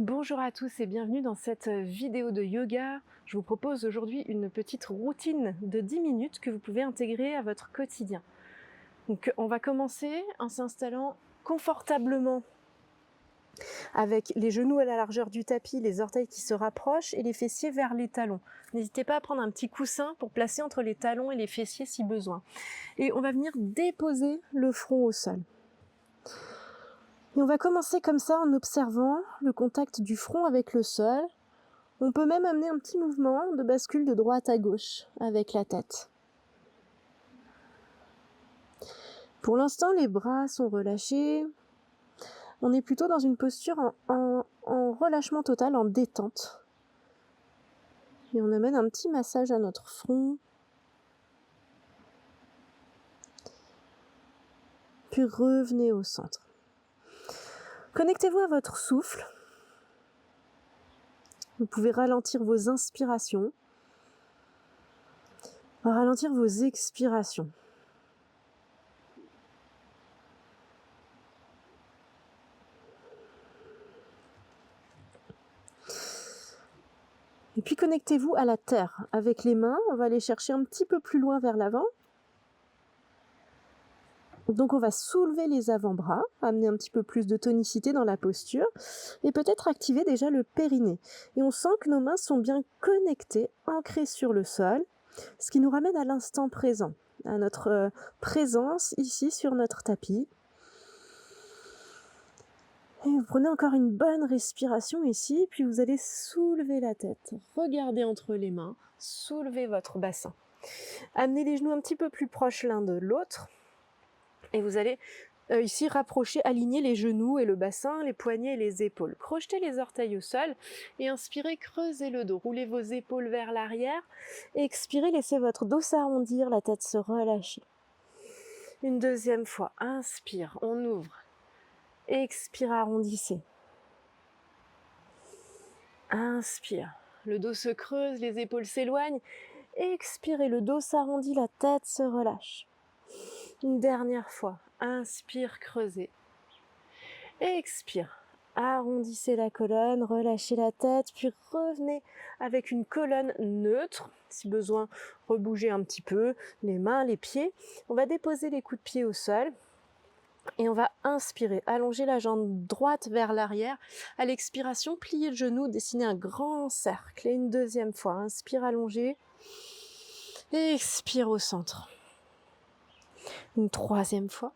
Bonjour à tous et bienvenue dans cette vidéo de yoga. Je vous propose aujourd'hui une petite routine de 10 minutes que vous pouvez intégrer à votre quotidien. Donc on va commencer en s'installant confortablement avec les genoux à la largeur du tapis, les orteils qui se rapprochent et les fessiers vers les talons. N'hésitez pas à prendre un petit coussin pour placer entre les talons et les fessiers si besoin. Et on va venir déposer le front au sol. Et on va commencer comme ça en observant le contact du front avec le sol. On peut même amener un petit mouvement de bascule de droite à gauche avec la tête. Pour l'instant, les bras sont relâchés. On est plutôt dans une posture en relâchement total, en détente. Et on amène un petit massage à notre front. Puis revenez au centre. Connectez-vous à votre souffle. Vous pouvez ralentir vos inspirations, ralentir vos expirations. Et puis connectez-vous à la terre. Avec les mains, on va aller chercher un petit peu plus loin vers l'avant. Donc on va soulever les avant-bras, amener un petit peu plus de tonicité dans la posture et peut-être activer déjà le périnée. Et on sent que nos mains sont bien connectées, ancrées sur le sol, ce qui nous ramène à l'instant présent, à notre présence ici sur notre tapis. Et vous prenez encore une bonne respiration ici, puis vous allez soulever la tête, regardez entre les mains, soulevez votre bassin. Amenez les genoux un petit peu plus proches l'un de l'autre. Et vous allez ici rapprocher, aligner les genoux et le bassin, les poignets et les épaules. Crochetez les orteils au sol et inspirez, creusez le dos. Roulez vos épaules vers l'arrière. Expirez, laissez votre dos s'arrondir, la tête se relâcher. Une deuxième fois, inspire, on ouvre. Expire, arrondissez. Inspire, le dos se creuse, les épaules s'éloignent. Expirez, le dos s'arrondit, la tête se relâche. Une dernière fois, inspire, creusez. Expire, arrondissez la colonne, relâchez la tête, puis revenez avec une colonne neutre. Si besoin, rebougez un petit peu les mains, les pieds. On va déposer les coups de pied au sol. Et on va inspirer, allonger la jambe droite vers l'arrière. À l'expiration, pliez le genou, dessinez un grand cercle. Et une deuxième fois, inspire, allongez. Expire au centre. Une troisième fois.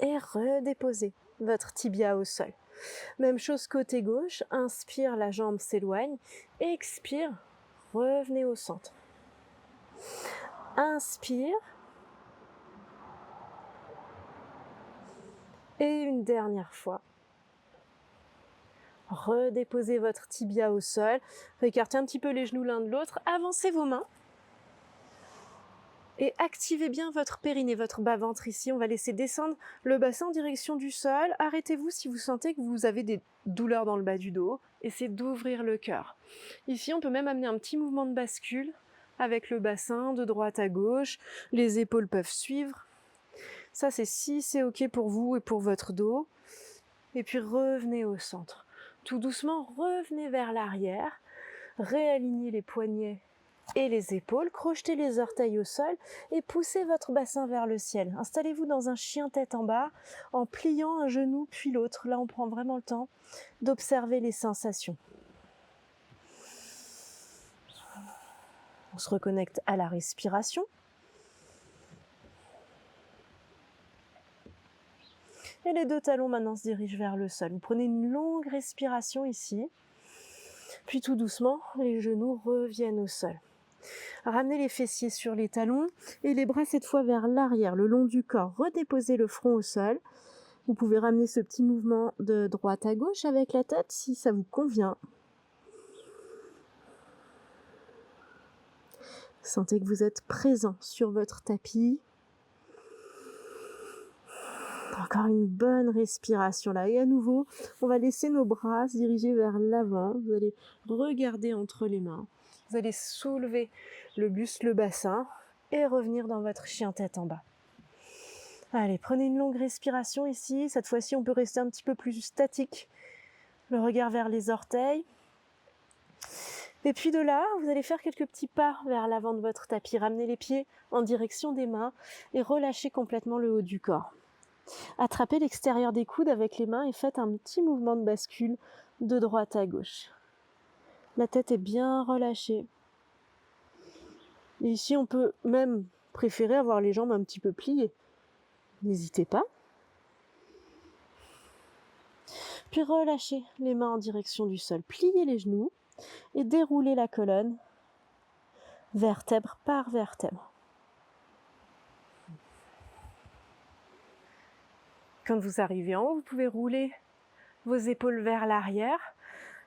Et redéposez votre tibia au sol. Même chose côté gauche, inspire, la jambe s'éloigne. Expire, revenez au centre. Inspire. Et une dernière fois. Redéposez votre tibia au sol. Écartez un petit peu les genoux l'un de l'autre. Avancez vos mains. Et activez bien votre périnée, votre bas-ventre ici. On va laisser descendre le bassin en direction du sol. Arrêtez-vous si vous sentez que vous avez des douleurs dans le bas du dos. Essayez d'ouvrir le cœur. Ici, on peut même amener un petit mouvement de bascule avec le bassin de droite à gauche. Les épaules peuvent suivre. Ça, c'est si c'est OK pour vous et pour votre dos. Et puis, revenez au centre. Tout doucement, revenez vers l'arrière. Réalignez les poignets et les épaules, crochetez les orteils au sol et poussez votre bassin vers le ciel. Installez-vous dans un chien tête en bas en pliant un genou puis l'autre. Là, on prend vraiment le temps d'observer les sensations. On se reconnecte à la respiration. Et les deux talons maintenant se dirigent vers le sol. Vous prenez une longue respiration ici. Puis tout doucement, les genoux reviennent au sol. Ramenez les fessiers sur les talons et les bras cette fois vers l'arrière, le long du corps. Redéposez le front au sol. Vous pouvez ramener ce petit mouvement de droite à gauche avec la tête si ça vous convient. Sentez que vous êtes présent sur votre tapis. Encore une bonne respiration là. Et à nouveau, on va laisser nos bras se diriger vers l'avant. Vous allez regarder entre les mains. Vous allez soulever le buste, le bassin et revenir dans votre chien tête en bas. Allez, prenez une longue respiration ici. Cette fois-ci, on peut rester un petit peu plus statique. Le regard vers les orteils. Et puis de là, vous allez faire quelques petits pas vers l'avant de votre tapis. Ramenez les pieds en direction des mains et relâchez complètement le haut du corps. Attrapez l'extérieur des coudes avec les mains et faites un petit mouvement de bascule de droite à gauche. La tête est bien relâchée. Et ici, on peut même préférer avoir les jambes un petit peu pliées. N'hésitez pas. Puis relâchez les mains en direction du sol. Pliez les genoux et déroulez la colonne, vertèbre par vertèbre. Quand vous arrivez en haut, vous pouvez rouler vos épaules vers l'arrière.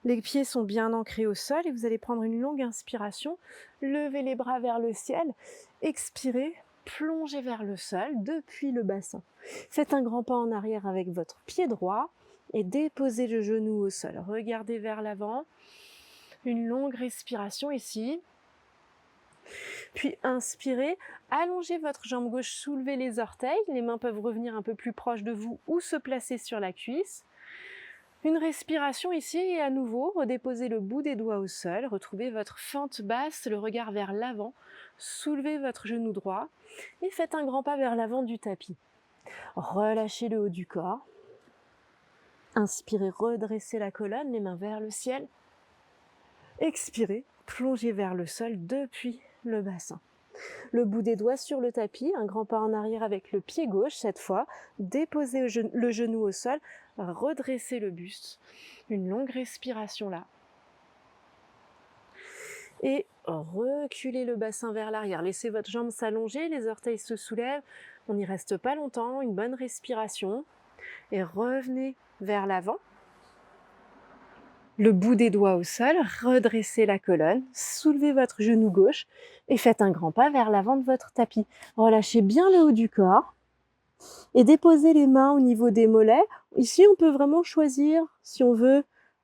Les pieds sont bien ancrés au sol et vous allez prendre une longue inspiration. Levez les bras vers le ciel. Expirez, plongez vers le sol depuis le bassin. Faites un grand pas en arrière avec votre pied droit et déposez le genou au sol. Regardez vers l'avant. Une longue respiration ici. Puis inspirez, allongez votre jambe gauche, soulevez les orteils. Les mains peuvent revenir un peu plus proches de vous ou se placer sur la cuisse. Une respiration ici et à nouveau, redéposez le bout des doigts au sol, retrouvez votre fente basse, le regard vers l'avant, soulevez votre genou droit et faites un grand pas vers l'avant du tapis. Relâchez le haut du corps. Inspirez, redressez la colonne, les mains vers le ciel. Expirez, plongez vers le sol depuis le bassin. Le bout des doigts sur le tapis, un grand pas en arrière avec le pied gauche cette fois, déposez le genou au sol, redressez le buste, une longue respiration là. Et reculez le bassin vers l'arrière, laissez votre jambe s'allonger, les orteils se soulèvent, on n'y reste pas longtemps, une bonne respiration, et revenez vers l'avant. Le bout des doigts au sol, redressez la colonne, soulevez votre genou gauche et faites un grand pas vers l'avant de votre tapis. Relâchez bien le haut du corps et déposez les mains au niveau des mollets. Ici, on peut vraiment choisir, si on veut,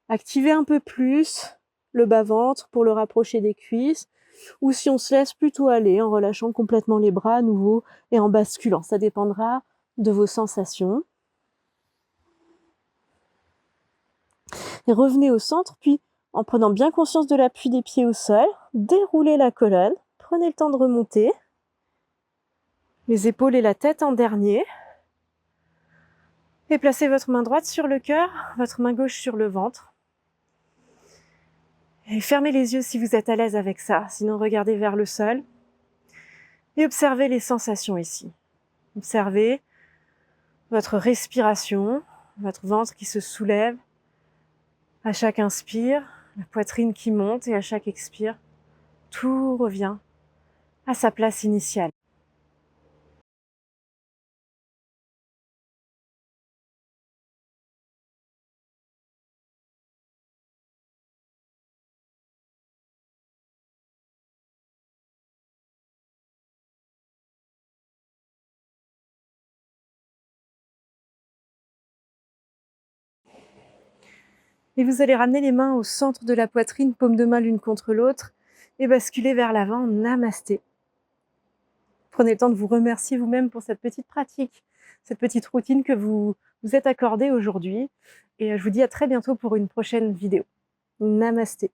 activer un peu plus le bas-ventre pour le rapprocher des cuisses ou si on se laisse plutôt aller en relâchant complètement les bras à nouveau et en basculant. Ça dépendra de vos sensations. Et revenez au centre, puis en prenant bien conscience de l'appui des pieds au sol, déroulez la colonne, prenez le temps de remonter, les épaules et la tête en dernier, et placez votre main droite sur le cœur, votre main gauche sur le ventre. Et fermez les yeux si vous êtes à l'aise avec ça, sinon regardez vers le sol et observez les sensations ici. Observez votre respiration, votre ventre qui se soulève, à chaque inspire, la poitrine qui monte et à chaque expire, tout revient à sa place initiale. Et vous allez ramener les mains au centre de la poitrine, paumes de main l'une contre l'autre, et basculer vers l'avant, namasté. Prenez le temps de vous remercier vous-même pour cette petite pratique, cette petite routine que vous vous êtes accordée aujourd'hui. Et je vous dis à très bientôt pour une prochaine vidéo. Namasté.